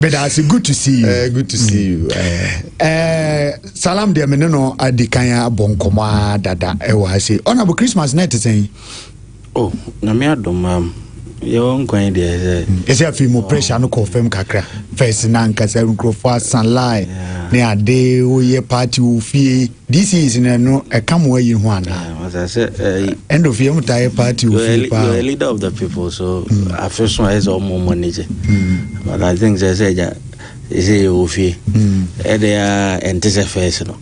But that's good to see you. Good to see you. Salam de meneno adikanya bonkoma dada ewa say. Honorable Christmas night saying. Oh, na me adom you kwan dey say afi mo pressure no confirm kakra. First na nkasa nkrofo asanlai ne ade wo ye party wo fie. This is no e kam wa yi ho ana. As I say end of year mutai party wo fie pa. You are leader of the people, so I feel so as all more manager. But I think they say that is a ofie. They are anticipate no.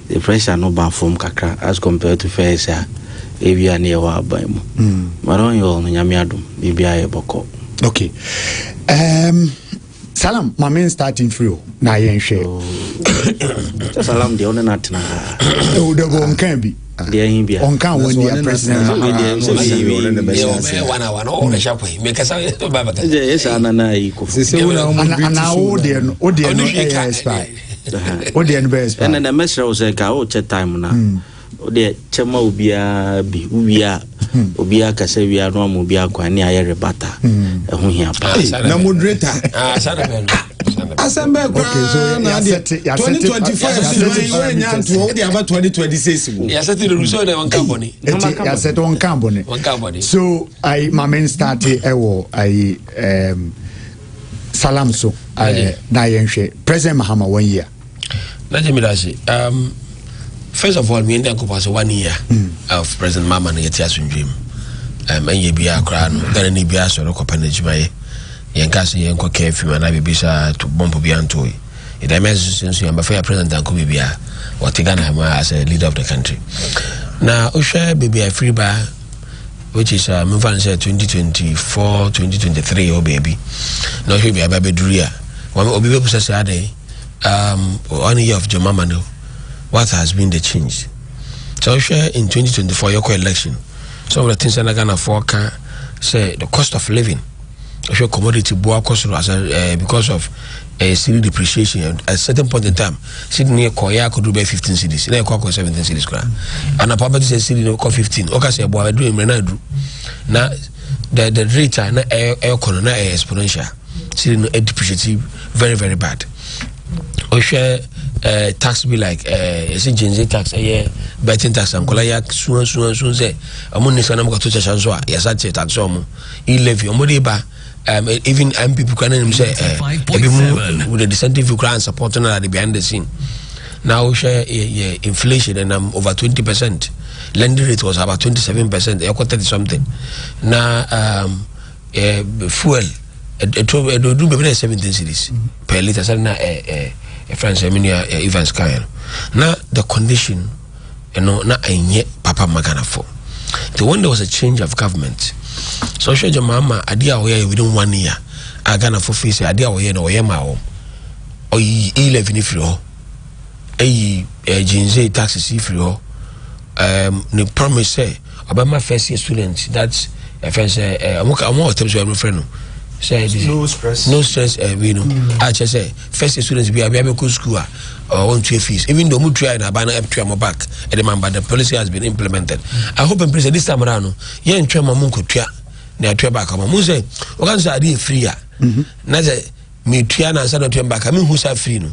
The pressure no ban from kakra as compared to first if you are near wa by mo. Maron yo nyame adom bibia ye boko. Okay. Salam, my main starting free na yen hwe. Salam de ona natina. O de bon kan bi. De hin bia. On kan won dia president. One hour no o sha kwai. Me kasa baba ka. Yes ana na yi ko. Ana o de no expire. O de no be expire. And the mesra o say ka o che time na. O de chema obia bi ubia obia kasa wia no am obia kwani aye rebata. Ehun hia pa. Na moderator. Sana ben. Asembe kwa na 2025 we nyanto o de aba 2026. Ya set the ruso de wanka boni. Ya set wanka boni. Wanka boni. So I my main start ewo I Salam so na yen hwe President Mahama 1 year. Na jemirashi first of all, me and Uncle Pass 1 year of President Mama and Yetiasun dream. And you be a crown, then any bias or copanage by Yankasi and Cocafe, and I be bisa to Bombo Biantoi. It imagines since you are fair President Uncle Bibia, what Tigana as a leader of the country. Now, Usha be a free bar, which is moving 2024, 2023, oh baby. Now, he'll be a baby Druria. One will be able to say, 1 year of Jomamano. What has been the change? So in 2024 your election, some of the things that are gonna forecast say the cost of living, commodity cost because of cedi depreciation at a certain point in time. Sydney Koya could do by 15 cities, then Koya 17 cities. And a property says Sydney no 15. Okay, say boy I do him now the rate na exponential. Sydney no depreciative very very bad. Tax be like Gen tax betting tax and kola ya soon say among sana mo to chanzo ya sa tax omo levy omo dey ba even people can say with the incentive you can support na behind the scene now share inflation and over 20%. Lending rate was about 27%. I quoted something now fuel do be 17 cities per liter sana France Evans Kyle. Now the condition, na Papa Magana for. The one there was a change of government. So your mama idea within 1 year. I gonna for face idea no yema or 11 free ho. Jinze taxes free ho. The promise say about my first year students that's a friend say I'm attempts to friend. No stress. You know. I just say first students be able to school or want to fees. Even though we try na banner up to my back, but the policy has been implemented. I hope in this time around, yeah, in try my munku try na try back. My mum say, "We can say I free ya." Na say me try na say no try back. I mean who say free no?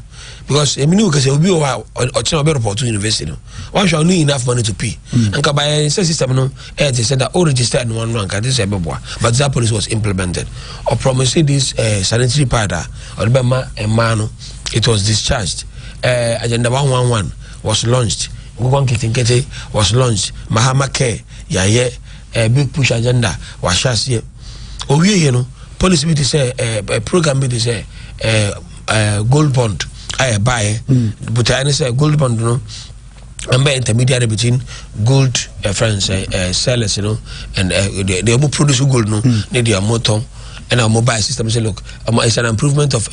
Because I mean we can say we be or channel be report to university no. Why should need enough money to pay? And by system no, they said that all registered in one rank. This but that policy was implemented. Or promising this sanitary powder or Mano, it was discharged. Agenda 111 was launched. Gugan Kitinkete was launched. Mahama Care, big push agenda was shas ye. Oh you know, policy be say program be say gold bond. I buy, but I say gold bond, no. I'm by intermediary between gold friends, sellers, you know, and they will produce gold, no. They do a motor and our mobile system. Say, look, it's an improvement of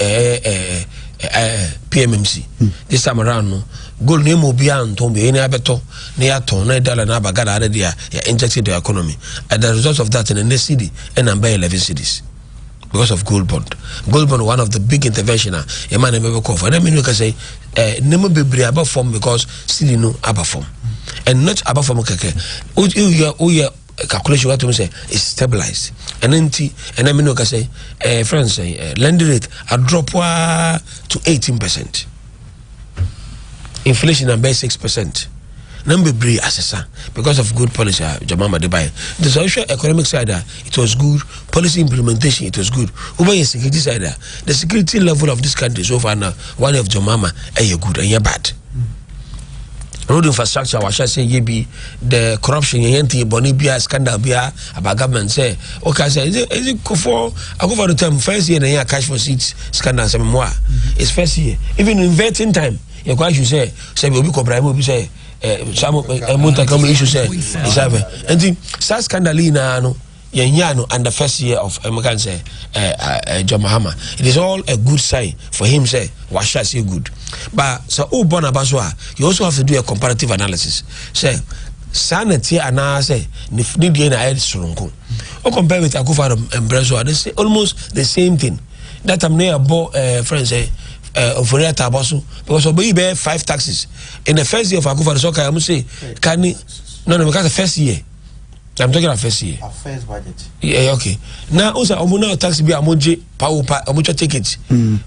PMMC. This time around, no gold name will be on Tombi, any abeto, near ton, $9 na bagada already injected the economy. And the result of that in the next city, and I'm by 11 cities. Because of gold bond. Gold bond, one of the big intervention a man never call for. I mean, you can say, never be above form because still no above form. And not above form, calculation what to say is stabilized. And then I mean okay say friends lending rate a drop to 18%. Inflation at 6%. Number three assessor because of good policy. Jamama de buy. The social economic side it was good. Policy implementation it was good. Over the security side, the security level of this country so far now one of Jamama are good and you're bad. Road infrastructure, I shall say, ye be the corruption, Bonibia scandal, about government say, okay, say, is it for I go for the term first year and a year cash for seats scandal some more. It's first year. Even in vetting time, you quite should say, we will be compromised, say, some Montacomo issue say, is ever. And the SAS scandal no. Yanyano and the first year of American say John Mahama. It is all a good sign for him say what shall say good. But so Bonabaswa, you also have to do a comparative analysis. Say sanity and I say need na head strong. Or compare with Akufo and Breswa, they say almost the same thing. That I'm near friends say Oforia Tabasu because obey 5 taxes. In the first year of Akufo so I must say can no because the first year. I'm talking about first year. Our first budget. Yeah, okay. Now, also, I'm tax be a moji power ticket.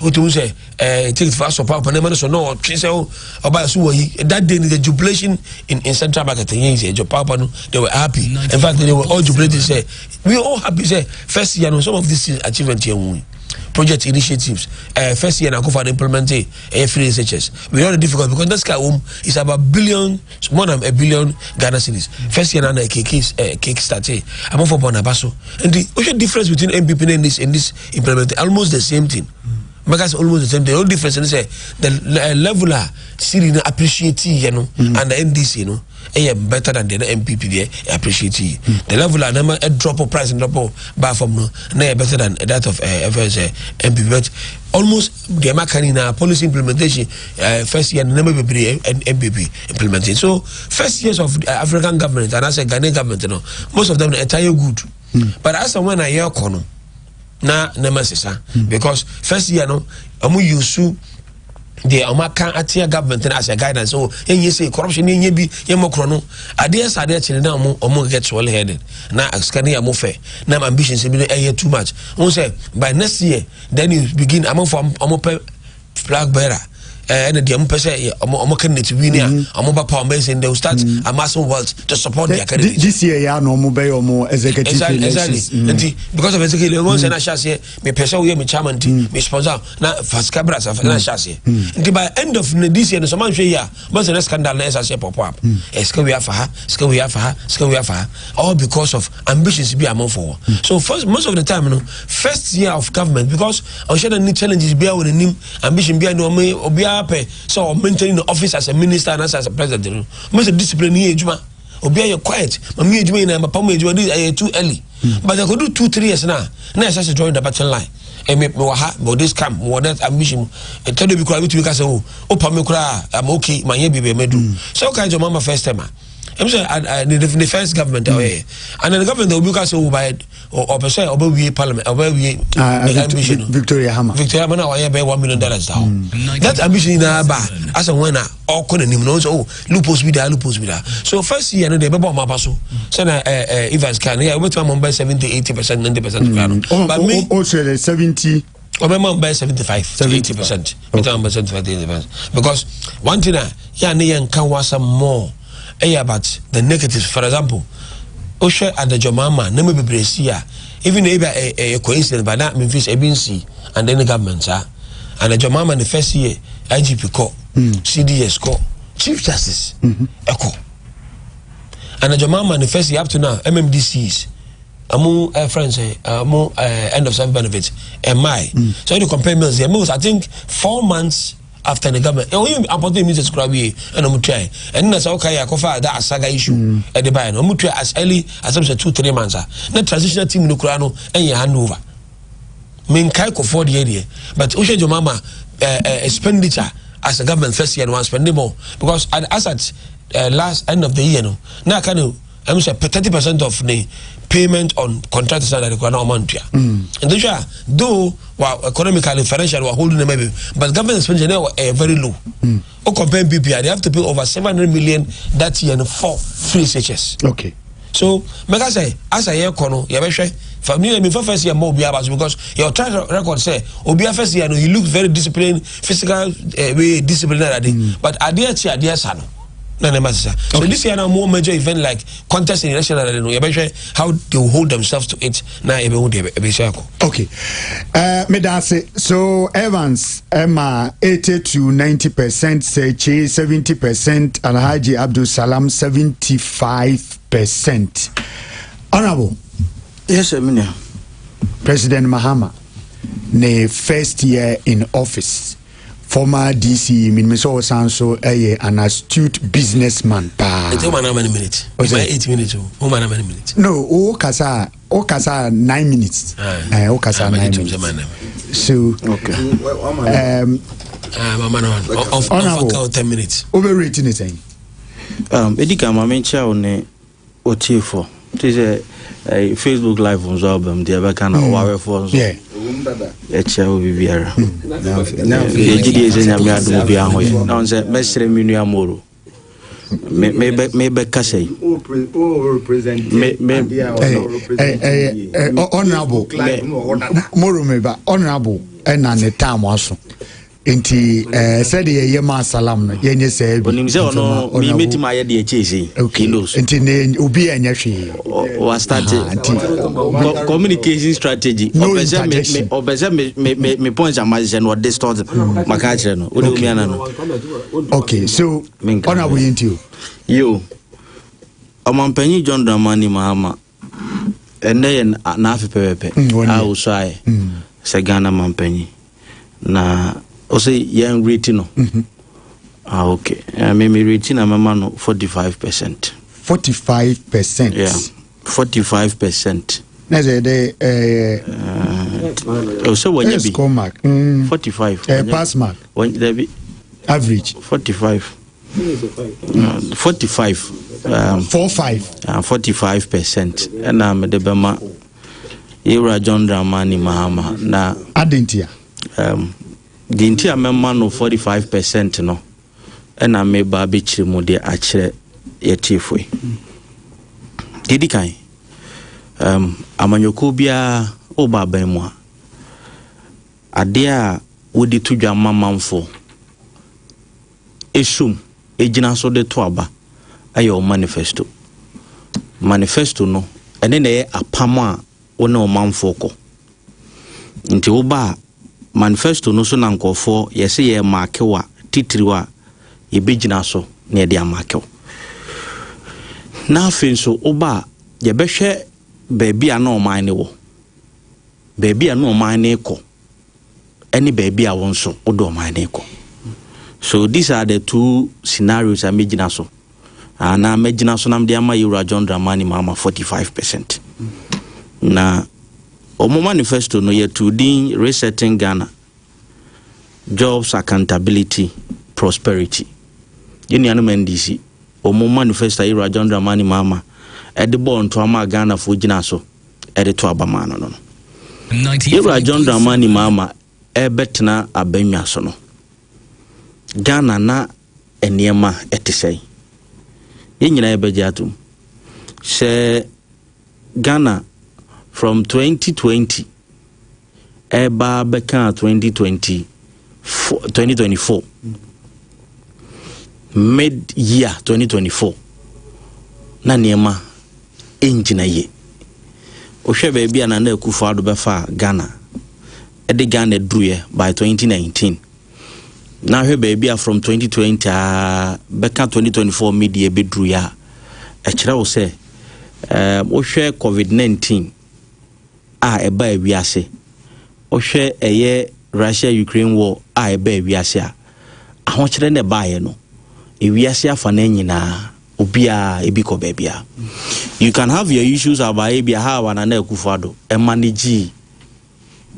What you say? Ticket for us for power. Never so no. About that day the jubilation in Central Market. They were happy. In fact, they were all jubilating. Say we were all happy. Say first year, some of these achievements here. Project initiatives. First year, I go for implementing free SHS. We know the difficult because this guy is about more than a billion Ghana cedis. First year, I cake start. I'm for Bonabaso. And the difference between MPP and this implementing almost the same thing. Because almost the same. The only difference is the level still appreciate and the NDC better than the MPP there appreciate the level a drop of price and drop of bar from better than that of MPP, but almost the Macanina policy implementation first year never be MPP implementing. So first years of African government and as a Ghanaian government, most of them entire good. But as when I hear Kono na nemasisa because first year amu yusu the American atia government as a guidance. So you say corruption ye be yemokrono ade sa de chine na omo get well headed na askani amu fe na ambitions be too much. Won say by next year then you begin among from omo flag bearer and the person omo candidate win ya omo ba power and they will start amassing wealth to support their candidates. This year ya no omo be omo executive elections. Because of executive once na share me person we me chairman team me sponsor na Fascabras na share. Until by end of this year no man share ya but the scandal na share pop up. Eske we have her all because of ambitions be among for. So first most of the time first year of government because I share the challenges be with the ambition be no me so maintaining the office as a minister and as a president. Most discipline here, Juma. Obi are quiet. Mami Juma and my Pama Juma are too early. But I could do 2-3 years now. Now I just join the battle line. And me but this camp, what that ambition. And tell you because we say, oh, Pamukra, I'm okay. My baby medu. So kind of mama first time. I'm saying the first government away, and then the government will be so by or per se or we parliament or we Victoria Hammer. Victoria Hammer now I pay $1 million down. That ambition in our bar as a winner or couldn't even know so loopholes with that. So first year they be my paso. So Evans can yeah wait my by 70, 80%, 90%. But me also 70. Or my mom by 75, 80%. Because one thing yeah can was some more. About the negatives, for example, Osha and the Jomama, never be Brescia, even a coincidence, but that means ABC and then the government, and the Jomama in the first year, IGP call, CDS call, Chief Justice, Echo, and the Jomama in the first year up to now, MMDCs, among friends, among end of service benefits, MI. So you compare meals, I think 4 months. After the government, even appointed Mrs. Krabi and Omutray, and that's okay. I cover that saga issue at the buy. Omutray as early as 2-3 months. Not transitional team in Ukraino and your handover. Mean Kaiko for the area, but Usha Jomama expenditure as a government first year and one spending more because as at last end of the year, now can you? I'm saying 30% of the payment on contractors that require no amount. And though economically, financially, we're holding them maybe, but government expenditure now are very low. Or compare BPI, they have to pay over 700 million that year for free SHS. Okay. So mega say as a year kono ye be hwe family me first year more obiara because your track record say obiara first year no he looks very disciplined physical way disciplined but adie chi adie sa no na na massa so this year now more major event like contest in national no ye be hwe how they will hold themselves to it na e be hold e be share. Okay, me dance. So Evans Emma 80 to 90%, Sechi 70%, and Haji Abdul Salam 75%. Honorable. Yes, Emina. President Mahama, ne first year in office. Former DC Minmiso Sanso, an astute businessman. It's how many minutes? 8 minutes. How many minutes? No, Okasa 9 minutes. Okasa 9 minutes. So, okay. Of 10 minutes. Overrating it. Edika Mamencha on Otifo. It is a Facebook Live on Zobam, the other kind of warrior for. Yeah. Echa obi biara na ejidi ezenya mi adu bi ahoye na onse mesre minu amoro me be kasei honorable moro meba honorable na ne time aso enti said ye ma salam no ye nye say onim se ono mi metima ye de echezi kilos enti ne obi anya hwe wa start communication strategy obese me point amazon what distort maka kire no odi omi ana no. Okay, so honorable into you Omampanyi John Dramani Mahama ene ye na afi pepepe a usai se Ghana mampanyi na also young rating no. Okay. Me rating na mama no 45%. 45%. Yeah. 45%. Na the so when you be score mark 45. Pass mark. When there be average 45. 45. 45%. And the bema Ira John Dramani Mahama na Adentia. The entire member no 45% no and I may baby chimu de ache yetifwe. Didi kai amanyoko bia oba bemwa adea wodi tudwa mamamfo esum ejina so de to aba ayo manifesto no ene na ye apama wona omamfo ko nti oba manifesto no so na nkofo yese ye makewa titiriwa ye begina so na de amakew na afin so oba ye behwe baabi a na oman ne wo baabi a na oman ne ko any baabi a won so odo oman ne ko. So these are the two scenarios I megina so na megina so na mde ama Ira John Dramani Mahama 45%. Na Omo manifesto no yet to din resetting Ghana, jobs, accountability, prosperity. Yeni anu mendisi. Omo manifesto Ira John Dramani Mahama edibo nto ama Ghana fo gina so edito abama no. Ira John Dramani Mahama ebetna abanya so no. Ghana na eniema etisei. Yenyina ebeje atum. Se Ghana from 2020 eba beka 2024 mid year 2024 na niema engina ye ohwe baabi ana na Akufo-Addo befa Ghana ede Ghana druye by 2019 na hwe baabi from 2020 beka 2024 mid year be druya e kire wo se ohwe COVID-19 eba ewiase ohwe eye Russia Ukraine war eba ewiase ahokyere ne baaye no ewiase afa na nyina obia ebiko baabia. You can have your issues about ebia how na Akufo-Addo manage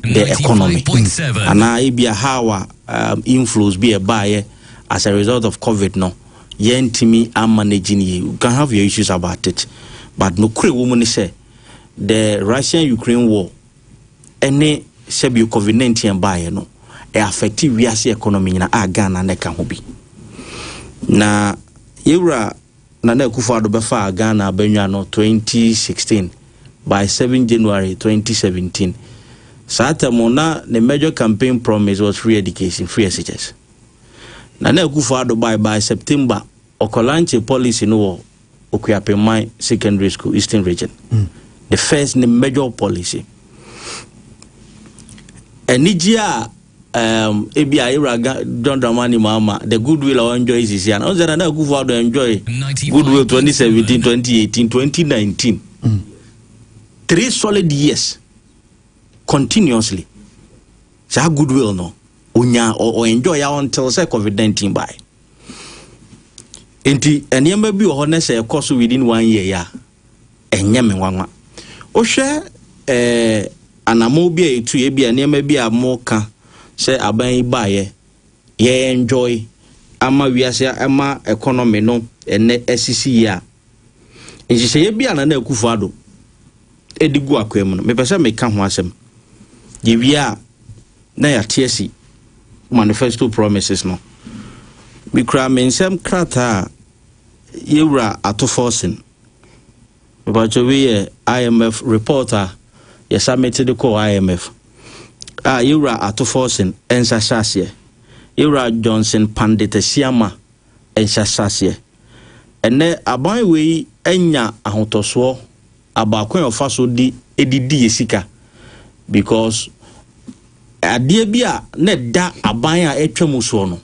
the economy and ebia how inflows be a buyer as a result of COVID no yentimi am managing you can have your issues about it, but no kure woman say the Russian-Ukraine war any sebi COVID-19 buyer no e affect wiase economy na Ghana na ka ho bi na Ira Nana Akufo-Addo befa Ghana benwa no 2016 by 7 January 2017. Satamona the major campaign promise was free education, free SHS. Nana Akufo-Addo by September Okolanche policy no Okuapemai Secondary School Eastern Region. The first major policy. Enijia Ebia John Dramani Mama, the goodwill I enjoy is here. And also Nana Akufo-Addo enjoy goodwill 2017, 2018, 2019. 3 solid years continuously. So goodwill no unya or enjoy until say COVID-19 by. Enti eniyama bi ho na say course within 1 year ya enyame wanwa. O hwe anamo bi etu e bi eniyama bi amoka say aban baye ye enjoy ama wiase ama economy no ene esisi ya. Nji say ye bi Nana Akufo-Addo edigu akwem no me pese me ka ho asem. Ye wia na ya tiesi manifesto promises no. Bikra mensem krata yewra atoforcing. But we IMF reporter ye submitted the call IMF. Yewra atoforcing ensasase. Yewra Johnson Pandita Siama ensasase. Ene aban we enya ahotoso abakwan ofaso di edidi esika because adie bia na da aban a etwam so no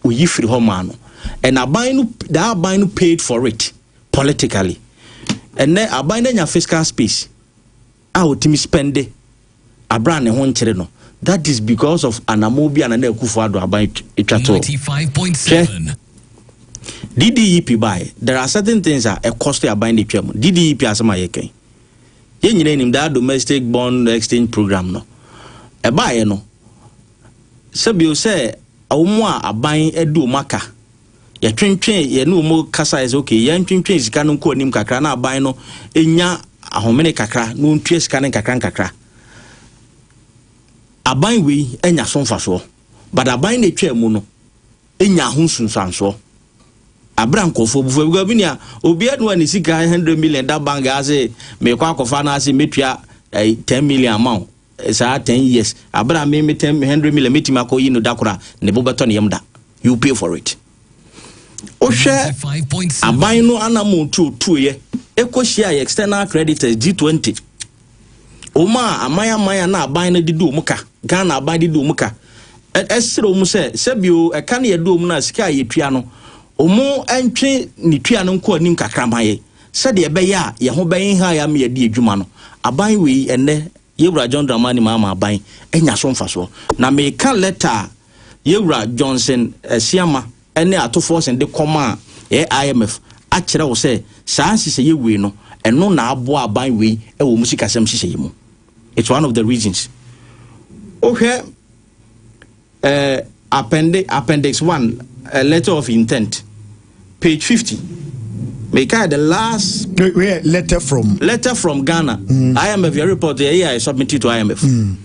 oyi firi ho ma no and aban no da aban no paid for it politically and then aban na nya fiscal space a otimi spende abra ne ho nkyere no that is because of anamobia na Akufo-Addo aban etwato 95.7 DDEP buy there are certain things that a cost aban de twam DDEP asema yeken ye nyina nim that domestic bond exchange program no e buy no sebio say awumu a aban edu maka ye twentwen ye no mo kasa is okay ye twentwen sika no ko nim kakra na aban no enya ahomene kakra no ntue sika ne kakra aban we enya sonfaso but aban ne twam no enya ahunsunsanso abran kofo bufu binia obi anu ani sika 100 million da bank ase me kwa kofa na ase metua 10 million amount sa 10 years abra me 100 million metima ko yi no dakora ne bo beto ne yemda you pay for it o hwe aban no anamo tu ye ekohia external creditors G20 oma amaya na aban na didu muka Ghana aban didu muka esiro mu se bio eka na yedu mu na sika yetua no omo entwe ni tua no nko anim kakramaye se de ebe ya ye ho ben ha ya me de adwuma no aban we ene yewura John Dramani Mama aban enya so mfaso na me ka letter yewura Johnson Siama ene atoforce de koma IMF a kire wo se saa sise yewe no eno na abo aban we e wo musikasem sise yemu. It's one of the reasons. Okay, appendix 1 a letter of intent page 50 make the last letter from Ghana. IMF your report I submitted to IMF.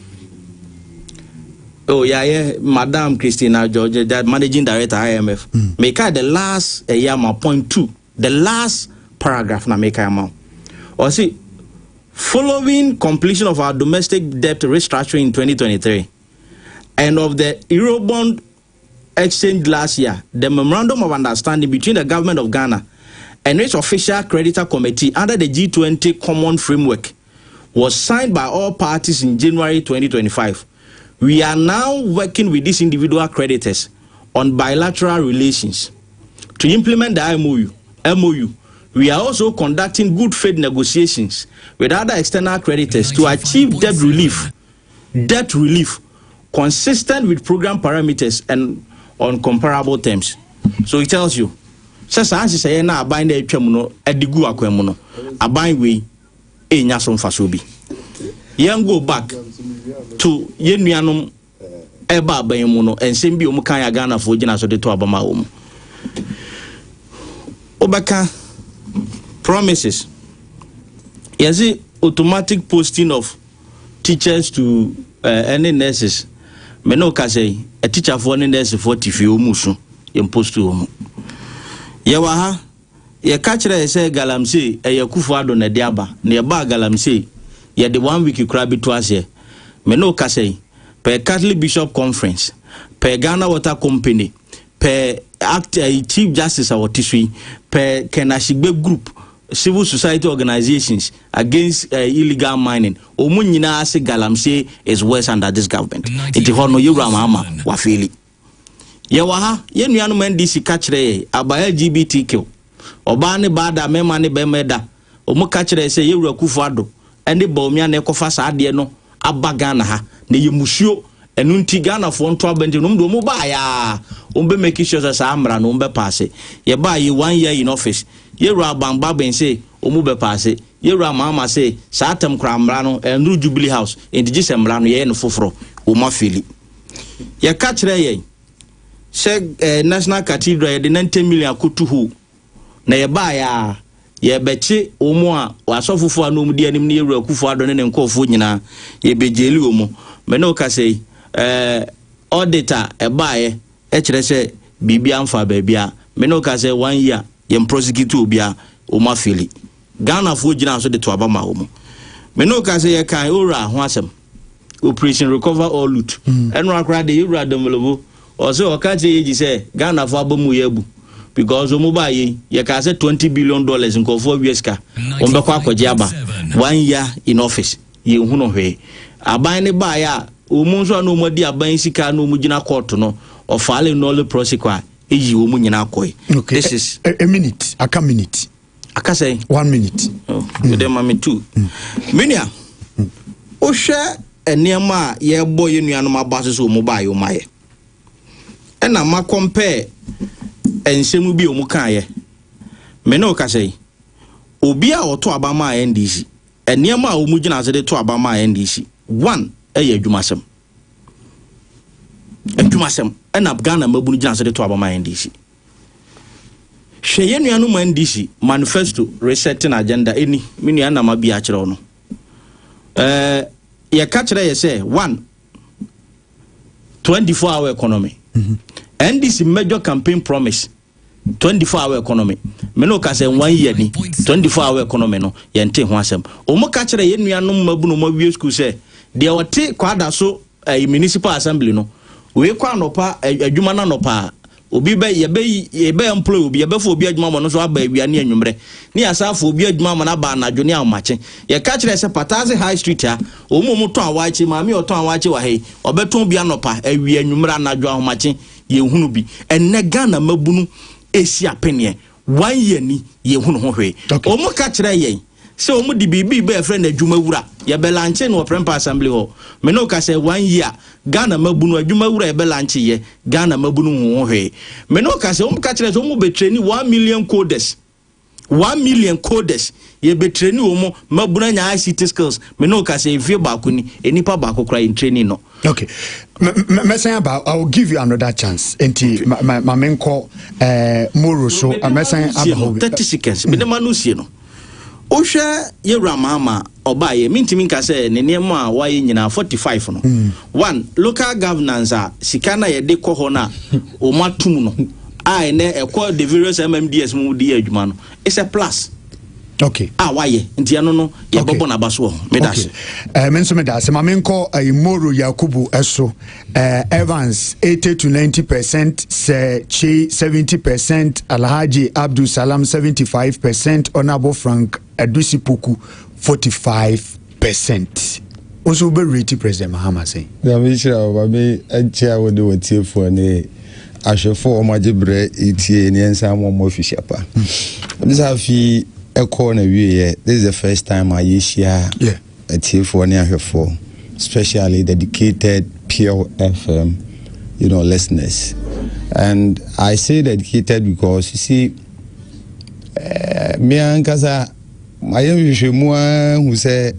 Oh yeah, Madam Christina George, that managing director IMF. Make the last point 2, the last paragraph na make amount. Or see, following completion of our domestic debt restructuring in 2023 and of the Eurobond exchange last year, the memorandum of understanding between the government of Ghana and its official creditor committee under the G20 common framework was signed by all parties in January 2025. We are now working with these individual creditors on bilateral relations to implement the MOU. We are also conducting good faith negotiations with other external creditors to achieve debt relief consistent with program parameters and on comparable terms. So it tells you, say na aban na etwam no edigu akwam no aban we enya so mfaso bi. Yen go back to yenuanom eba aban mu no ensem bi o mu kan ya Ghana fo gina so de to abama wo mu. Obaka promises. Yes, automatic posting of teachers to any nurses. Me no ka say a teacher for any nurse for tifi omusu impost to omu. Yewa ha ye catch re say galamsey e yakufu ado na de aba na ye ba galamsey ye de 1 week kura bi to ase me no ka say per Catholic Bishop Conference per Ghana Water Company per Chief Justice Awotisui per Kenashigbe Group civil society organizations against illegal mining omu nyina ase galamsey is worse under this government enti hono yewura mama wa feli ye wa ha ye nuanu NDC ka kire aba LGBTQ oba ne bada mema ne bemeda omu ka kire se yewura kufu ado ene ba omia na ekofa sa ade no abaga na ha na yemusuo enu nti Ghana fo nto abende no mdo mu ba ya ombe make sure sa amra no ombe passe ye ba ye 1 year in office yewura bamba ben say omu be passe yewura mama say sa atem kra amra no enru Jubilee House endigi se amra no ye no foforo o ma feli ye ka kire ye se National Cathedral ye de 90 million akotu hu na ye ba ya ye beche omu a wasofofo anu mudi anim ne yewura kufu ado ne nkofo nyina ye bejeli omu me no ka say auditor ebaye kire se bibia amfa babia me no ka say 1 year ye prosecute obia o ma feli Ghana fo gina so de to aba ma omu me no ka say ye kan ora ho asem operation recover all loot enu akra de yewura domolobo o se o ka je yi say Ghana fo abamu ye bu because omu ba ye ka say $20 billion nkofo wieska o be kwa akwaje aba 1 year in office ye hu no hwe aban ne ba ya omu so no modi aban sika no mu gina court no o file no prosecute eyi omu nyina akoy. This is a minute, a minute. Aka say 1 minute. Oh, dem mami 2. Minia. O hwe enema ye boy nuanom abase so omu ba ye o maye. E na ma compare ensemu bi omu kan ye. Me no ka say obi a oto abama NDC. Enema a omu gina ase de to abama NDC. 1 eye adwumasem. Adwumasem ena Ghana mabunu gina ase de to abama NDC. Hweye nuanu ma NDC manifesto resetting agenda eni minu ya na ma bia kire no. Ye ka kire ye say 1 24-hour economy. NDC major campaign promise 24-hour economy. Me no ka say 1 year ni 24-hour economy no ye nte ho asem. Omo ka kire ye nuanu mabunu ma wie school say de wote kwada so municipal assembly no we kwa nopa adwuma na nopa obi be ye be employ obi ye be fo obi adwuma mo no so aba awia ne anwumre ne asafo obi adwuma mo na ba na adwone amache ye ka kire se Patazi High Street a omo to awache maami oto awache wa hei obeton bia nopa awia anwumre na adwo ahomache ye hunu bi enne Ghana mabunu esi apene 1 year ni ye hunu ho hwe omo ka kire ye so omo di bibi be friend adwuma wura ye be lanche no Prempa Assembly ho me no ka say 1 year Ghana mabunu adwuma wura ye be lanche ye Ghana mabunu ho hwe me no ka say omo ka kire so omo be train 1 million coders 1 million coders ye be train omo mabunu nya ICT skills me no ka say vie ba ko ni enipa ba ko kra in training no. Okay, I will give you another chance. Enti ma menko moro so mesan about 30 seconds me de manusie no ohwe yewura mama obaye mintimi nka se ne nemo a waye nyina 45 no. 1 local governance a sikana ye de ko ho na o matum no a ene ekọ the various MMDS mu di adwuma no it's a plus. Okay. Waye nti ano no ye bobo na baso me dash. Menso me dash ma menko Moro Yakubu eso Evans 80 to 90%, Chi 70%, Alhaji Abdul Salam 75%, Honorable Frank Adusipoku 45%. Also be rate President Mahama say. Ya me shira ba me enchia wo de wotiefo ne ahwefo omajebre etie ne ensa mo official pa. This have Echo na wie this is the first time I hear a TF1 here for especially dedicated Pure FM listeners, and I say dedicated because you see me and Kaza I am usually who say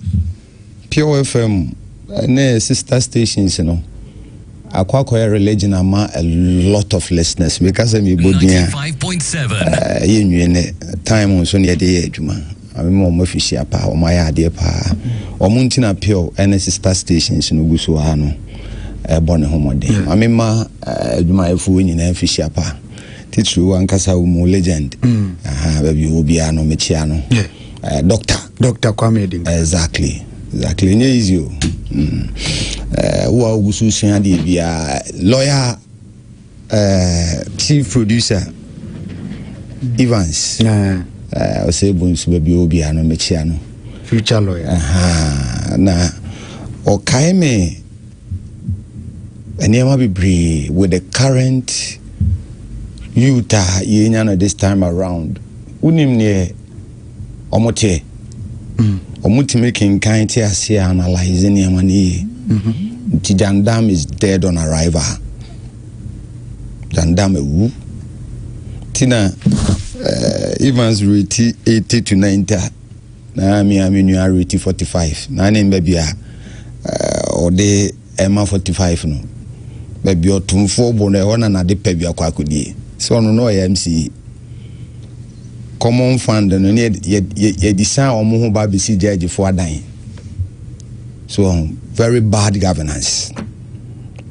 Pure FM and sister stations Akwakoya religion ama a lot of listeners because me bodia 95.7 yenwene time so ne de adwuma amemo mo official pa o maya ade pa o muntina Pure and sister stations no guso ha no bone homode amema adwuma efu nyina official pa titru ankasa wo legend baby obia no mechia no Dr. Kwame Dinga. Exactly nye easy wo ogusu sua de bia lawyer chief producer Evans o say bunsu baby obia no mechia no future lawyer na o kaime eniema bebre with the current youth yenya this time around unim ne omote omuti making kind to see analyze eniema ni Jandam is dead on arrival. Jandam ewu tina Evans rate 80 to 90 na mi aminu rate 45 na ne mbia or de Emma 45 no baby otumfo bo na wona na de pabia kwa akodi so no no MC common fund no ne ye design omo ho ba be si judge for adan so very bad governance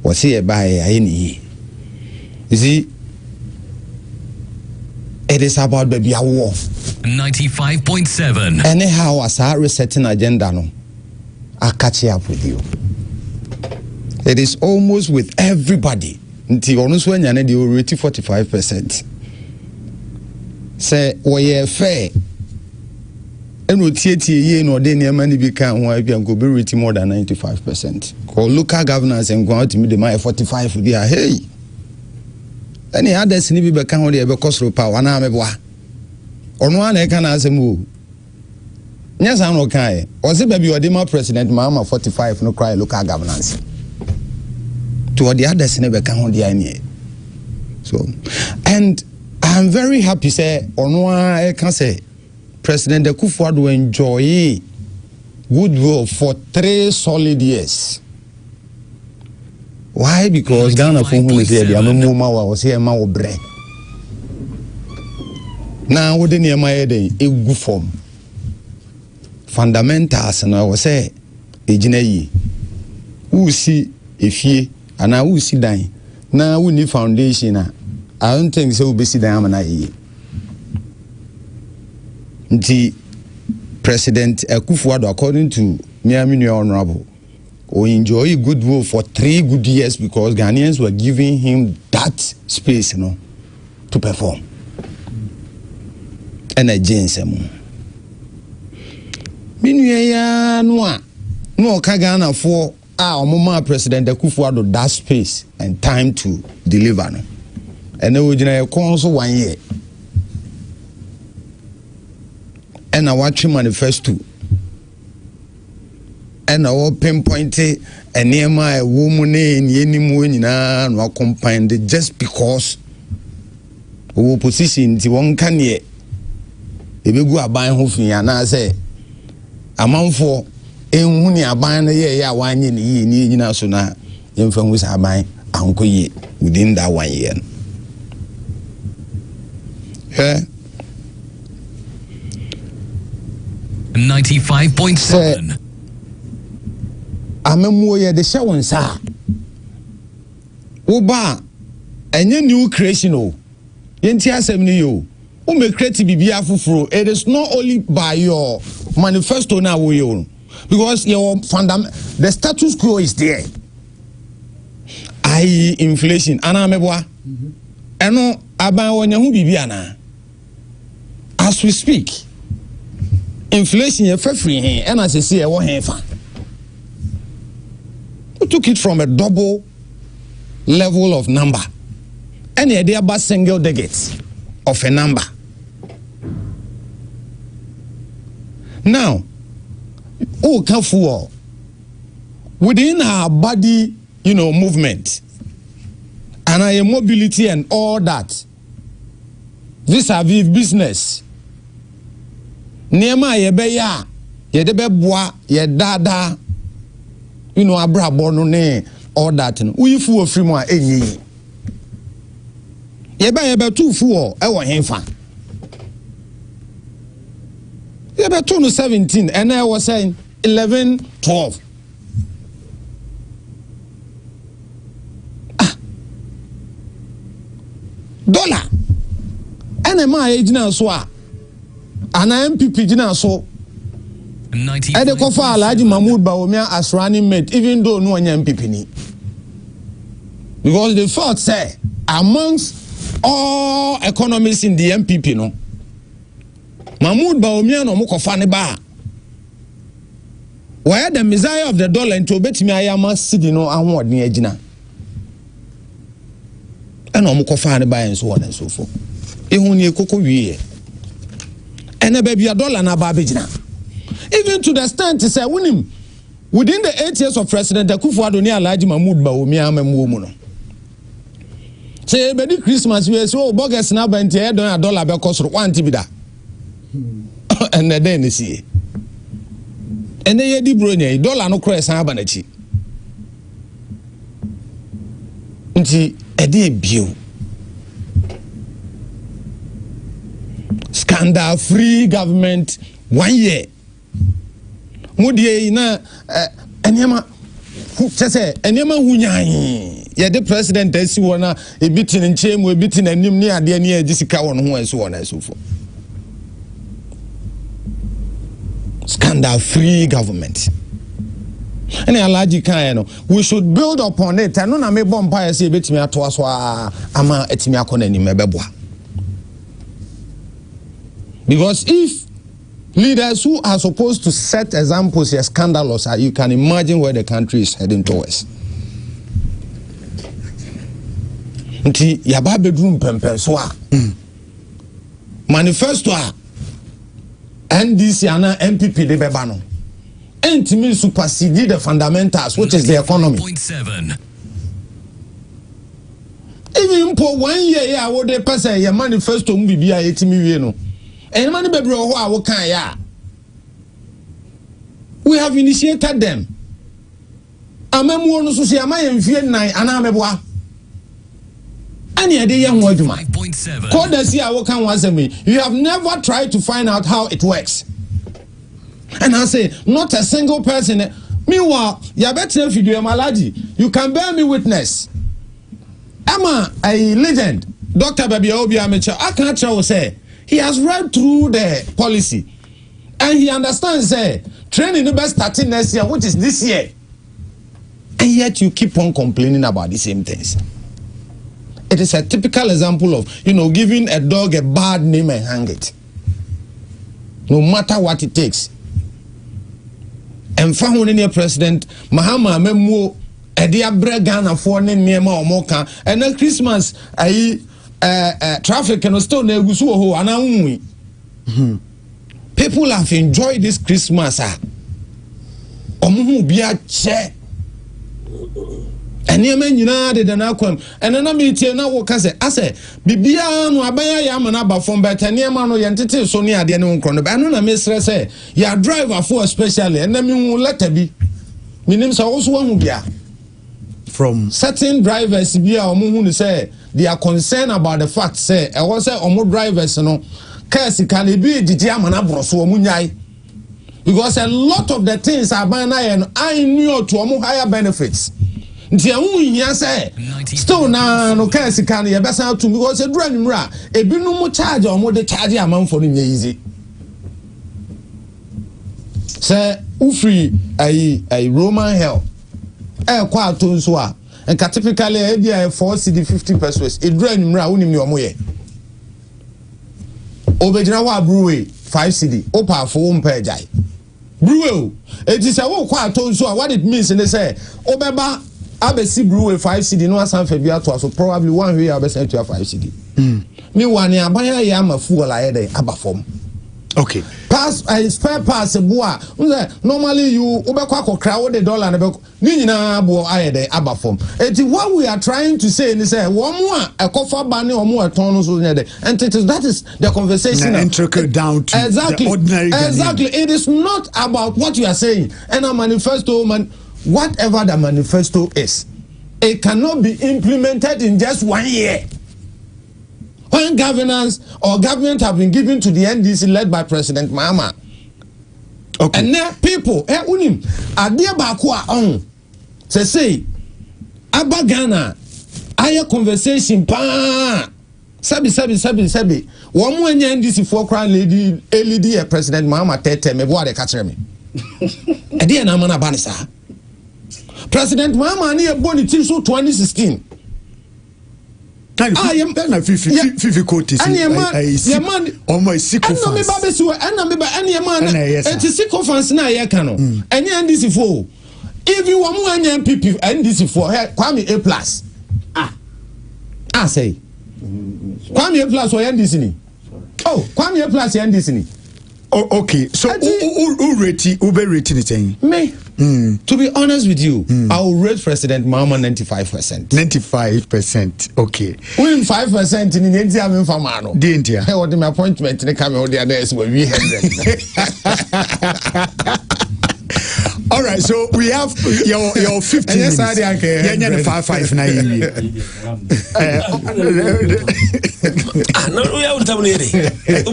was here by any you see it is about baby a war 95.7 anyhow as a resetting agenda no I catch up with you. It is almost with everybody. Nti onu so anya na de rate 45%. Say we fair. Eno tietie ye no de ne ma ni bi kan ho abia go be rate more than 95%. Ko local governance and go out me de my 45 bi a hey. Any others ni bi be kan ho de be kosro power na meboa. Ono ana e kan asem o. Yes, I'm okay. Was it baby Odima president Mama 45 no cry local governance? To the others never can hold the idea. So, and I'm very happy say Onwa I can say President Akufo-Addo enjoy goodwill for 3 solid years. Why? Because Ghana for who is here, the Amuma was here, ma obre. Now, what didn't my head a good form? Fundamentals and I was say ejina yi who see efie and I who see dan na who need foundation I don't think so be see dan na yi nti President Akufo-Addo according to Miami Honorable or enjoy goodwill for 3 good years because Ghanaians were giving him that space to perform and against him. Minuya no Ghana for our President Akufo-Addo that space and time to deliver no. And we generally council 1 year. And I watch manifesto. And I pinpoint and near my woman in any moon no combined just because opposition to one can ye. If you go a buying hoof and I say amanfo enhuni aban na ye ya wanye ni ni nyina so na yemfa hu sa aban ankoye within that 1 year. Yeah. 95.7 Amemu ye de hye won sa wo ba enye new creation o yenti asem ni yo o me create bibia fufuro. It is not only by your manifesto now because your the status quo is there. Inflation anameboa eno aban wonya hu bibia na as we speak inflation ye free hen and as say e wo hen fa we took it from a double level of number and e dey about single digits of a number. Now, oh, careful within our body, movement and our mobility and all that. Vis-a-vis business. Nema yebeya, yedebe boa, yedada, abra bono ne all that. We fu free mo enyi. Yebe tu fu ewo henfa. Yeah, but 2017, and I was saying 11, 12. Dollar. enema ejina so a ana MPP jina so ede kofa Alhaji Mahmoud Bawumia as running mate even though no one MPP ni, because they felt say amongst all economists in the MPP no Mahmoud Bawumia no mo kofa ne ba where the messiah of the dollar into betimi ayama cedi no ahoɔden agina ɛna ɔmo kofa ne ba enso wɔ nenso fo ehun ni ekoko wie ɛna ba bia dollar na ba begina, even to the extent say wunim within the 8 years of President Akufo-Addo ni Alhaji Mahmoud Bawumia amamu mu no say bedi Christmas we so bogus na ba ntia don dollar be kosoro wanti bi da ɛna den ne sie ene ye di bro nya dollar no kro esan aba na chi nti ede bio scandal free government 1 year mudie na enema chese enema hunyan ye the president asi wona ebiti ne nchemu ebiti na nim ne ade ne agisika won ho asi wona asofo scandal free government. And Alhaji kan no, we should build upon it. No na me bompa say betimi ato aso ama etimi akona ni mebeboa. Because if leaders who are supposed to set examples are scandalous, you can imagine where the country is heading towards. Nti yaba bedroom pempen so a manifesto a NDC and MPP de beba no entimi supersede the fundamentals, which is the economy. 0.7. Even for 1 year ya wo de pese ya manifesto mu bibia etimi wie no enema ne bebre ho a wo kan ya, we have initiated them. Amamu no so se ama ye mfie nan ana meboa ani ade ye ho adwuma. 5.7. Kodasi a wo kan wasemi, you have never tried to find out how it works. And I say, not a single person. Meanwhile, you better if you do Malaji, you can bear me witness. Emma, a legend, Dr. Baby Obi Amecha, I can't tell say he has read through the policy and he understands training the best starting next year, which is this year. And yet you keep on complaining about the same things. It is a typical example of, giving a dog a bad name and hang it. No matter what it takes. And found in your president, Mahama Memo, Edia Bregana for Nema or Moka, and then Christmas, traffic and stone Negusu and people have enjoyed this Christmas. Omu bia che. And you mean did an aquam, and then I meet you now. What I say, Bibia no abaya yamanaba from better near Mano Yantity, so near the new chrono. I know, Mistress say, ya driver for especially, and then you will let be. Meanings are also one be from certain drivers, be our moon say they are concerned about the fact, say, I was say, more drivers, Kasi can be the Diamana so Munyai. Because a lot of the things are by and I knew to a more higher benefits. Ntia wunya say still na no case kan ye besa to because e dura nimra e binu mu charge o mo de charge amanfo no easy say ufri ai Roman hell kwa ato nso a nka typically e dia 4 cedi 50 pesos e dura nimra wonim ne omo ye obejina wa brewery 5 cedi opa fo mpa jai brewery it is a wo kwa ato nso a what it means they say obeba abesi brewery 5 cedi no asan fa bia to so probably one way abesi to 5 cedi me one abanya ya mafu la ye abafom. Okay, pass spare pass boa normally you obekwa kokra wo the dollar na be ni nyina bo ayede abafom. Eti what we are trying to say is say wo mo a ekofa ba ne wo mo eton no so nyede, and that is the conversation and trickle down to exactly, the ordinary exactly Ghanaian. It is not about what you are saying and a manifesto man. Whatever the manifesto is, it cannot be implemented in just 1 year. When governance or government have been given to the NDC led by President Mahama, okay, and now people, unim, adia bakwa on, say, Abba Ghana, aya conversation pa, Sabi. One more NDC for crown lady President Mahama Tete me boy catch me. Edi na mana banisa. President Mahama ni eboni ti so 2016. I am then a 50 quotes. And your man almost sick of me, Babesu, and any man, and it's sick of us now. I cannot. And NDC for if you want more NPP, NDC for her, Kwame A plus. I say, Kwame A plus or NDC. Oh, Kwame A plus NDC. Oh, okay. So, who rating it? Me. To be honest with you, I will rate President Mahama 95%. 95%. Okay. Win 5% in India. I'm in Famano. The India. Hey, what my appointment in the camera? The others were we had. All right, so we have your 15 minutes. Yeah, 5 9. No, we are terminating. Yes,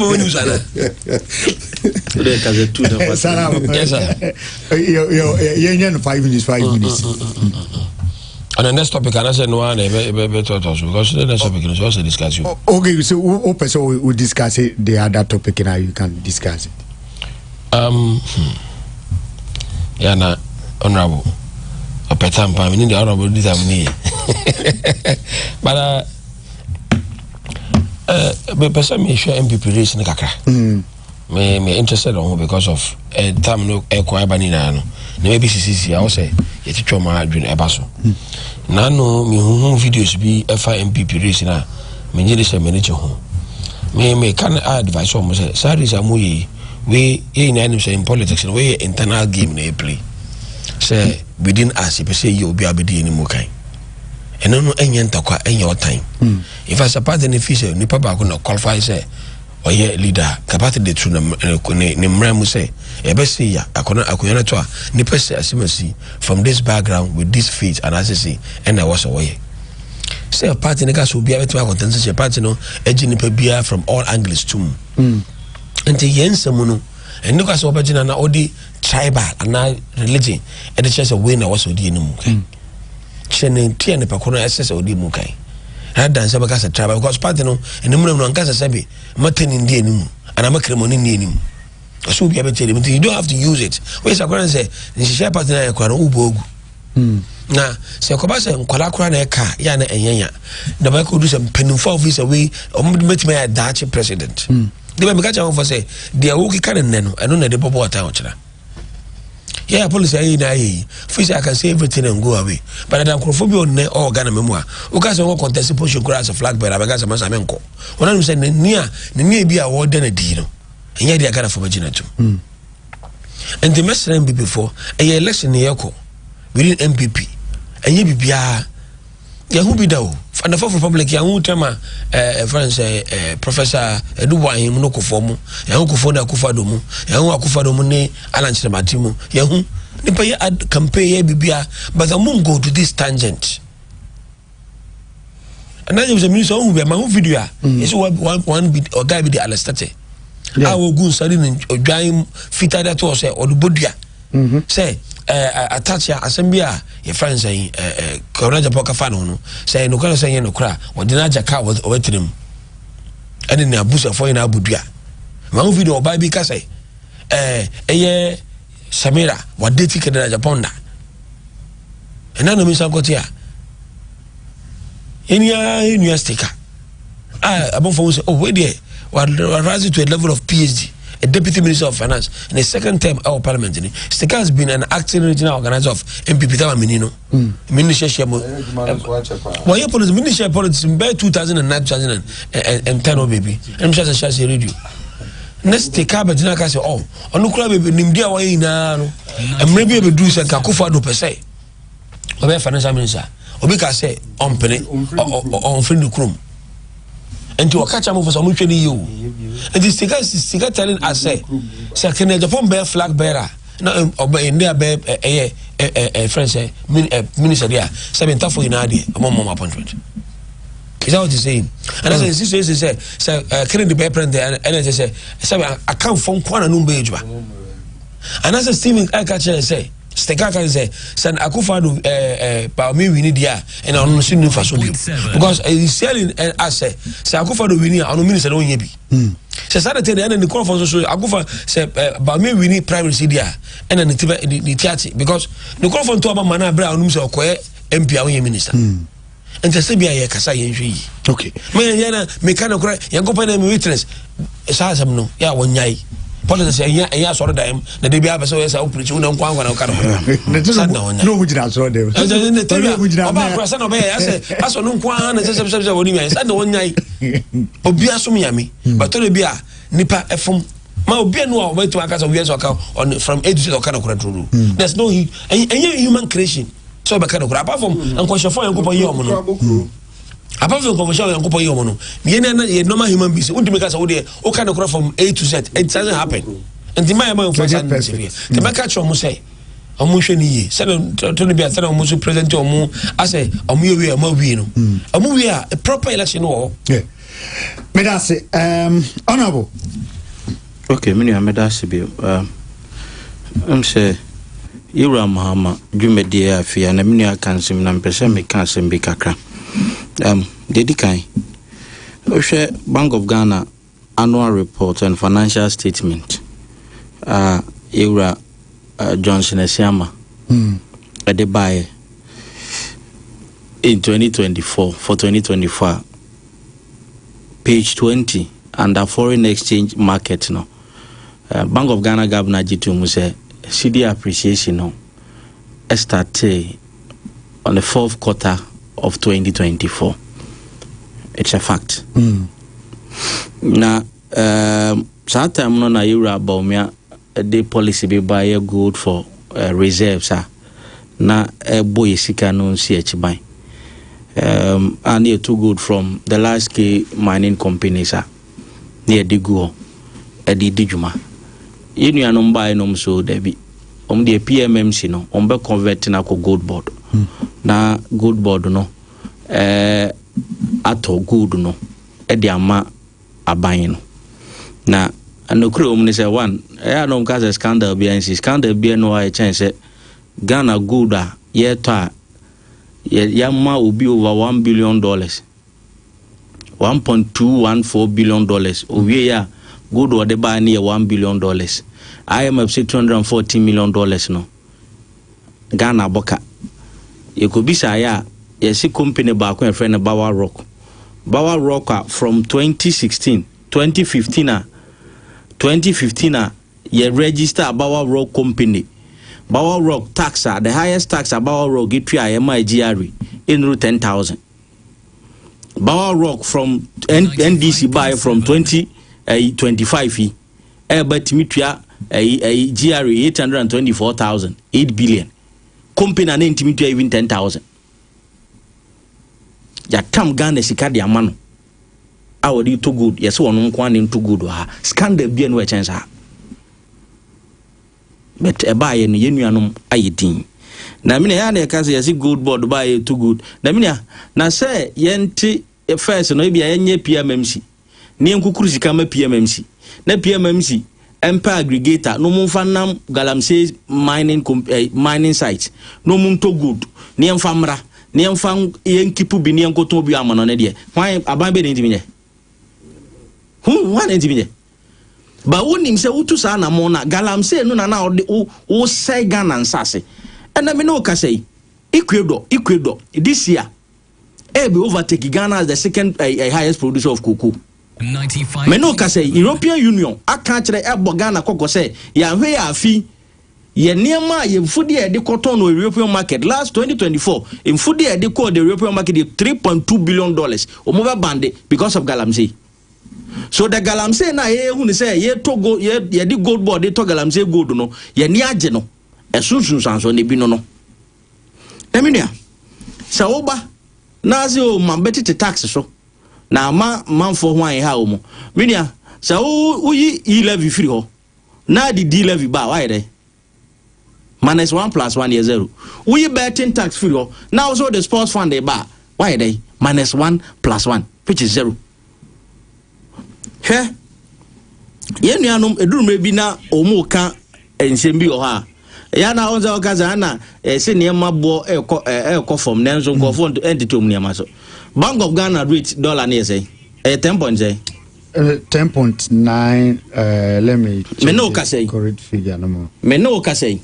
sir. Yeah, 5 minutes. 5 minutes. On the next topic, I said no one because the next topic is also discussed. Okay, so we discuss it. The other topic, now you can discuss it. Yeah, na honorable. Opetampa, we need the honorable this but person me share MPP race in kakra. Me interested on because of time no ekwa banina no. Maybe CCC I say ye teach ma adwin ebaso. Na no me hu videos bi efa MPP race na me nyere se manage ho. Me can advise on say saris amoyi we in politics we internal game na play say within us if say you be abedi any mo kan eno no enye ntakwa enye otan if I support the official ni papa ko no qualify say oye leader capacity de true ne mramu say e be say ya akona akoyana to a ni pese asimasi from this background with this feet and as say and I was away say a party ne gas obi abeto content say party no eji ni pa bia from all angles too nti yensemu no enu ka so obagina na odi tribal and religion e de chese we na was odi enimu kan chene tie ne pakono ss odi mu kan rather than say because tribal because party no enimu no nka say matani ndi enimu ana makremoni ndi enimu so bi abete dem you don't have to use it we say kwara say share party na kwara ubogu na se ko ba se nkwala kwara na eka ya na enyanya da ba ko do some penufo officer we metima ya dachi president the be catch am for say they work can neno I don't know the bobo water ochira yeah police ayi na ayi fi say I can say everything and go away but that microphobia on ne all Ghana memoir o ka say won contest position cross flag bearer be ga say masa menko wona no say ne nia bi a wo de na di no enya dia Ghana for magina too and the message MPP before a election ne yako within MPP enye bibia ya hu bi dawo and the for public ya hu tema friends professor Eduwa him no kofomu ya hu kofo na kofado mu ya hu akofado mu ne alanchire matimu ya hu ni pa ya campaign ya bibia but the moon go to this tangent and then was a minister who be my video is one bit or guy be the alastate I will go study in odwan fita that was say odubodua say attach ya asembia your friends say corona japoka fa no say no kan say no kra odina jaka wetrim ene na abusa for ina abudua ma video oba bi ka say eye Samira wadeti kedra Japonda ena no mi sankotia enia sticker abon for say oh we there rise to a level of PhD, a deputy minister of finance in the second term of our parliament. Sticker has been an acting regional organizer of MPP Tawa Minino. Minister why you politics? Minister politics in 2009, 2010, baby. I'm just a share radio. Next sticker, but I say, oh, on the club, baby, Nimdia way na no, and maybe we do some Kakufa do per se. Obe financial minister. Obi ka say on penny on friend room. And to catch up for some you. And this sticker telling us say can the Japan bear flag bearer. No, in their bear a French minister there. 7 tough for in idea among mom appointment. Is that what he's saying? And as this is say, killing the bear print there and I say, I can't phone Kwana Numbejba. And as a steaming I catch and say, Steka can say send Akufo-Addo pa me win dia and I no see no for so because he's selling asset say Akufo-Addo win I no mean say no nya bi say Saturday and the call for so Akufo say ba me win primary dia and then the tiati because the call for to aba man abra no say okoye MP a won minister and say bia ye kasa ye hwe yi okay me yana me kan okra yan ko pa na me witness sa asem no ya wonyai politics ya sort of them na dey bia so yes I preach una nkwa nkwa na ka no mu jira so dem no mu jira ba kwa sana be ya say aso no nkwa na se woni mi say na wonyai obi aso mi yami but to bia nipa efom ma obi no a wetu aka so we so aka on from A to Z ka na kura true there's no human creation so be ka na kura apart from nkwashofo yankopon yi omo no apart from conversation yankopon yi omo no me na normal human beings we do make us we dey o ka na kura from A to Z it doesn't happen and the man for the make catch omo say omo hwe ni ye say to no bia say omo so present omo ase omo ye we omo wi no omo wi a proper election no yeah me da say honorable okay me me da say be say Ira Mahama dwumedie afia na me kansim na mpese me kansim bi kakra dedi kan ohwe Bank of Ghana annual report and financial statement Ira Johnson Esiama ade buy in 2024 for 2024 page 20 under foreign exchange market no Bank of Ghana Governor Jitu mu say CD appreciation no started on the 4th quarter of 2024. It's a fact. Na sometime no na Euro about the policy be buy gold for reserves na boy sika no si echiban. And you too good from the large scale mining companies near the go di dijuma. You know buy no so debi the PMMC no be convert na ko gold board na gold board no ato gold no di ama aban no na anokro ni say one no cause scandal be no I chance Ghana gold ye to yama obi over $1 billion $1.214 billion owie ya gold or the buy near $1 billion. IMF say $240 million no. Ghana boka. You could be say you see company back when friend Bawa Rock. Bawa Rock from 2015 you register Bawa Rock company. Bawa Rock tax the highest tax Bawa Rock get MIGR in route 10,000. Bawa Rock from NDC buy from 2025 but Timitria GRE 824,000 8 billion company na Timitria even 10,000 ya come Ghana sika dia mano awodi to good yes wonu nkwa ne to good ha scandal bia no chance ha but e ba ye no yenuanom ayedin na me ya na ka say yes good board ba ye to good na me na say yenti first no bia yenye PMMC ni nkukuru sika ma PMMC na PMMC empire aggregator no mumfa nam galamsey mining sites no mum to good ni emfa mra ni emfa yenkipu bi ni enkoto bi amano ne de hwan aban be ne ntimi wan ntimi ba wonim se wutu sa na mo na galamsey no na o say Ghana nsase ena me no ka say Ecuador this year be overtake Ghana as the second highest producer of cocoa. Meno ka say European Union aka kire ebo Ghana kokko say ya hwe ya afi ye niema ye mfudi e de cotton no European market last 2024 mfudi e de call the European market $3.2 billion omo be bande because of galamsey. So the galamsey na ye hu ni say ye to go ye di gold board to galamsey gold no ye ni age no esunsun sanso ne bi no eminia sa oba na ze o mambeti tax so na manfo hwan ha o mo minia sa uyi e-levy free ho na di d-levy ba why dey -1 + 1 is 0 uyi betting tax free ho now also the sports fund dey ba why dey -1 + 1 which is 0 ye nuanom edurume bi na omo ka ensem bi o ha ya na onza okaza na se ne mabo e form nenzo go for entitom ne ma so Bank of Ghana rate dollar na say 10.0 10.9 let me correct figure no more. Me no ka say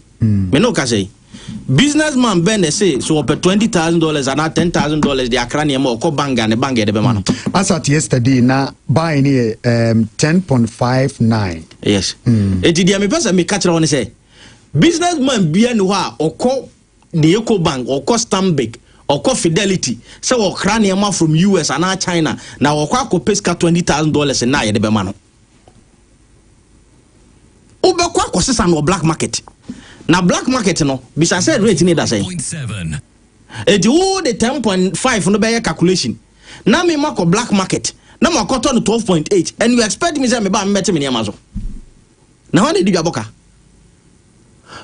businessman Ben say so up $20,000 and $10,000 the Accra ne ma ko banga ne banga de be ma no. As at yesterday na buy near 10.59. Yes. Eti dia me pesa me catch one say businessman bia no ha okọ the Eco Bank okọ Stanbic okọ Fidelity say okra ne ma from US and China na okọ akopesca $20,000 na ye de be ma no. Obekọ akosesa no black market. Na black market no bisa say rate ni da say 0.7. Eti wo the 10.5 no be calculation. Na me mako black market. Na mako to no 12.8 and you expect me say me ba meti me niam aso. Na how dey do aboka?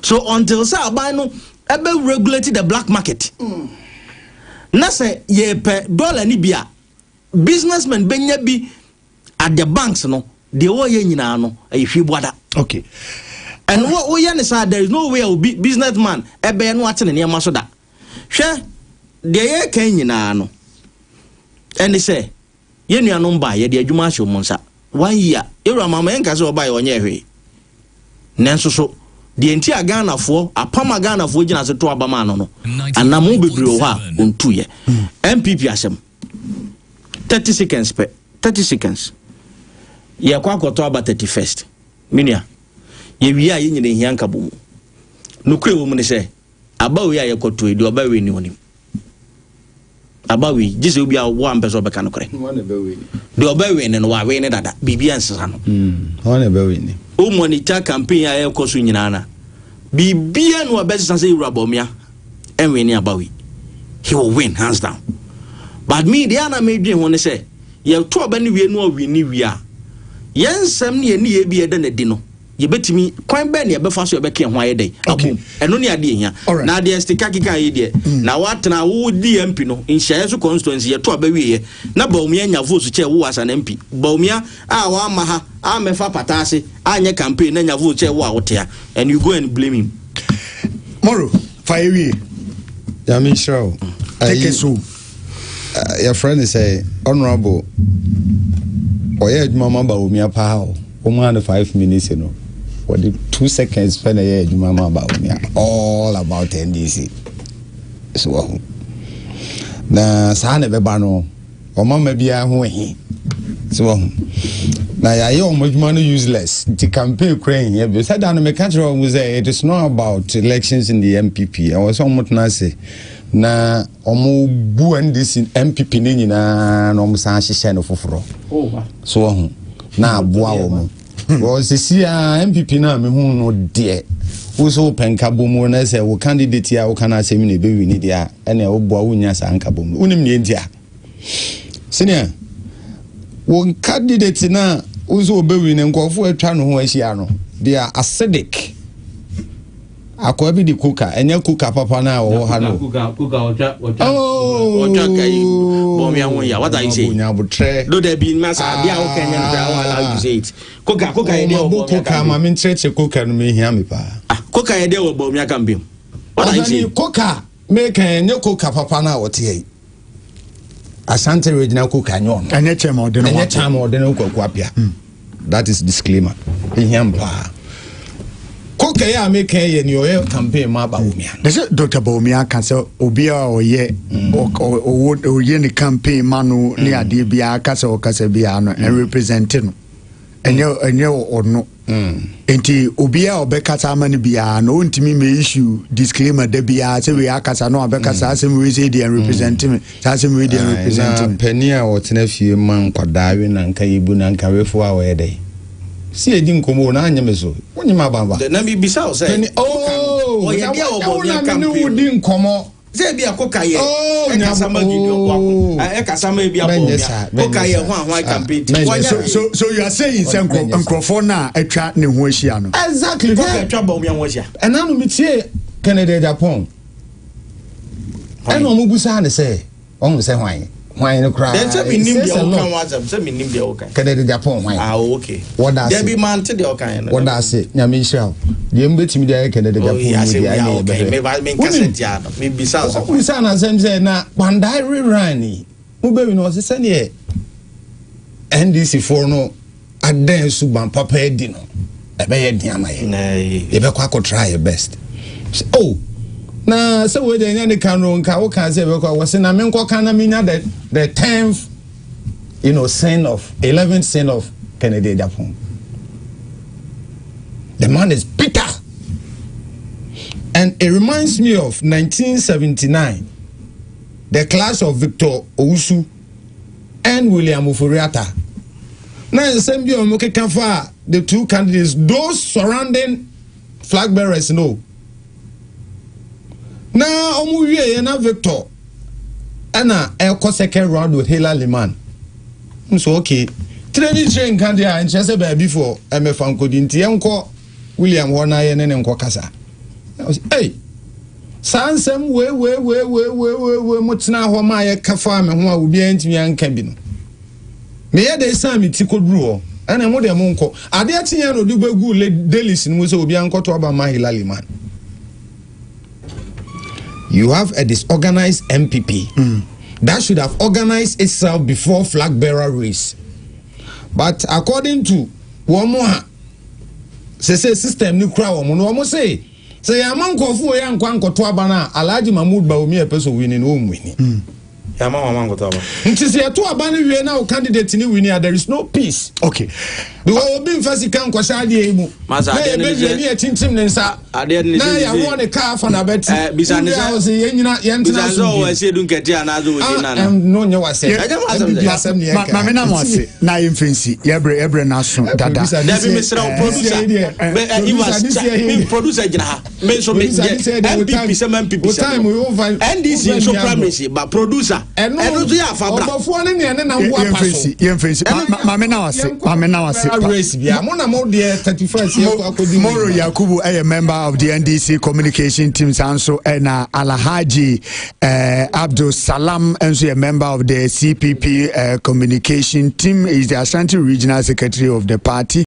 So until say buy no ebe regulate the black market. Na say ye pe dollar ni bia businessmen benya bi at the banks no de wo ye nyina no e hwe boada. Okay. And what we say there is no way will be businessman ebe no ate ne niam aso da. Hwe de ye kan nyina no. And say ye nuanom ba ye de adwuma ahye mo nsa 1 year ewura mama enka se oba ye onye hwe nanso so de enti Ghana fo apama Ghana fo gina se to abama no anamu bebre ho a ontu ye MPP asem 30 seconds pe 30 seconds ye kwa akoto aba 31st minia ye wi a ye nyine hia nka bomu nukure wo mu ne se abawe a ye koto edi obawe ni onim abawe jise obi a wo ampeso beka no kore de obawe ne no wa we ne dada bibia nsesa no wana bawe ni o monitor campaign a ye koso nyina na bibia no abesa say urabomia enwe ni abawe he will win hands down but me dey na me dwen ho ne say ye to oba ni wie no owi ni wie a yensem ne ye bi ede na di no ye betimi kwan be ne ye befa so ye beke ho ayedai abom eno ne ade ehia na ade stika kika ye de na watena wo di MP no nhia so constituency ye to aba wie na baumia nya vote che wo asa na MP baumia a wa ma ha a mefa patase anya campaign na nya vote che wo a wotea and you go and blame him Moro fire ya me show take it so your friend is say honorable oye adwuma baumia pa ha o man 5 minutes you know for the 2 seconds when I do mama about me all about NDC so na sana beba no o mama bia ho ehi so na ya ye o modwuma no useless the campaign crane here be said that no me catch we say it is not about elections in the MPP I was almost na say na omo bu NDC MPP ni nyina na omo san hye no foforo so na aboa wo was see MPP na me hu no de wo so penka bomu na say wo candidate ya wo kana say me na be wini dia ene wo boa wo nya sa anka bomu unim ne ntia senior wo candidate na wo so be wini nkofo atwa no ho ahia no they are acidic akwa bi di kuka enya kuka papa na wo ha no kuka kai bom ya won ya what are you saying do there be masa dia wo kanya no I allow you say it kuka ye dey wo kuka ma me ncheche kuka no me hia me pa kuka ye dey wo bom ya kan bim what are you saying kuka me kan enya kuka papa na wo te yi Asante regional kuka nyo no anya chema odeno anya chama odeno kwaku apia that is disclaimer hia mpa Koke ya make ye ni oye campaign ma ba Baumia. Dese Dr. Baumia kan se obi a oye oye ni campaign manu ni ade bia ka se o ka se bia no and represent no. Enye ono. Enti obi a obekasa mani bia no ntimi me issue disclaimer de bia se we akasa no obekasa asem we say dey represent me. Asem we dey represent me. Penny a wotena fie man kwadawe na nka yibu na nka wefo a we dey. Si edi nkomo na anya meso wonyima baba na mi bisa o say oh ya dia obo ya campaign ni udi nkomo ze bia koka ye e kasa ma gidio kwa e kasa ma bia koka ye ho campaign so you are saying say nkrofo na atwa ne ho ahia no exactly koka atwa ba omi ho ahia enanu mitie Canada Japan eno mo busa ne say on say hwan why no cry then say me nim the okan wasam say me nim the okan Kennedy Japan why okay what does there be man to the okan what does say nyame Israel the mbetimi dey Kennedy Japan me cassette ya no me bisa so we say na say na bandai rerani mo be no say ne NDC for no adan suban papa edi no ebe ye dia maye e be kwa try your best oh na so we dey nyane kan ro nka wo kan say be kwa wo say na me nko kan na me nya the 10th sin of 11th sin of Kennedy Japan. The man is bitter, and it reminds me of 1979, the clash of Victor Owusu and William Oforiatta. Now the same year the two candidates, those surrounding flag bearers know. Now omuwie na Victor ana elko second round with Hela Liman. So okay. Training train candidates and chese baby for MF Ankodinti enko William Wona ye ne nko kasa. Hey. Sansem we mutena ho ma ye kafa me ho a obi antimi anka bi no. Me ye dey sam ti koduru ho. Ana mo de mo nko. Ade atinya no du begu le delis no so obi ankoto aba ma Hela Liman. You have a disorganized MPP that should have organized itself before flag bearer race. But according to Womoha, say system ni kura womo say yaman kofu ya nkwanko to abana Alhaji Mahmood Bawumia e person winning o mwini. Yaman wamango to aba. Nti se to abana wie na o candidate ni winning, there is no peace. Okay. Because obi mfasi kan kwasha ade emu. Na e be ni e tintim ne nsa. Ade ni na ya wo ne ka fa na beti. Bisane sa ye nyina ye ntena so. Bisane o ase dun kete anazo wo nyina na. No nye wase. Ma me na mo ase na ye mfensi. Yebre na so dada. Dabi misra producer. Me producer gina ha. Me so me MPP se MPP se. NDC so promise ba producer. Eno to ya fa bra. Obofo ne ne na wo apaso. Ye mfensi. Ma me na wase. Race bia mo na mo de 31st year akodi Moro Yakubu a member of the NDC communication team Sanso and Alhaji Abdul Salam also a member of the CPP communication team is the Ashanti regional secretary of the party.